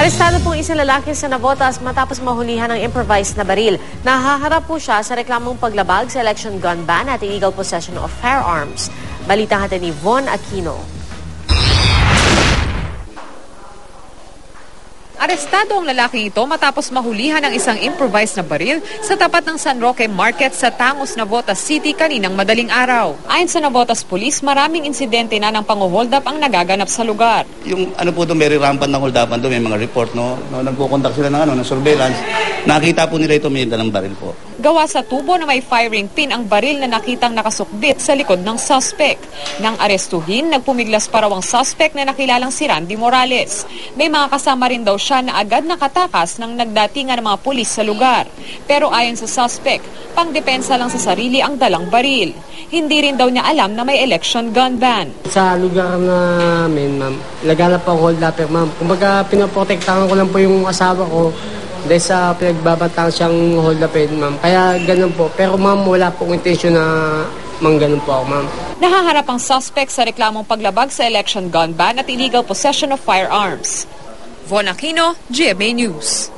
Arestado pong isang lalaki sa Navotas matapos mahulihan ng improvised na baril. Nahaharap po siya sa reklamong paglabag sa election gun ban at illegal possession of firearms. Balitang hatid ni Von Aquino. Arestado ang lalaking ito matapos mahulihan ng isang improvised na baril sa tapat ng San Roque Market sa Tangos, Navotas City kaninang madaling araw. Ayon sa Navotas Police, maraming insidente na ng pang-hold up ang nagaganap sa lugar. Yung po doon, very rampant na hold upan doon, may mga report, no? Nagko-conduct sila ng surveillance. Nakita po nila ito, may dalang baril po. Gawa sa tubo na may firing pin ang baril na nakitang nakasukbit sa likod ng suspect. Nang arestuhin, nagpumiglas pa raw ang suspect na nakilalang si Randy Morales. May mga kasama rin daw siya na agad nakatakas ng nagdatingan ng mga pulis sa lugar. Pero ayon sa suspect, pangdepensa lang sa sarili ang dalang baril. Hindi rin daw niya alam na may election gun ban. Sa lugar namin, ma'am, laganap po ang hold upper, ma'am. Kumbaga, pinoprotektahan ko lang po yung asawa ko dahil sa pinagbabantang siyang hold upin, ma'am. Kaya ganun po. Pero ma'am, wala pong intensyon na ganun po ako, ma'am. Nahaharap ang suspect sa reklamong paglabag sa election gun ban at illegal possession of firearms. Von Aquino, GMA News.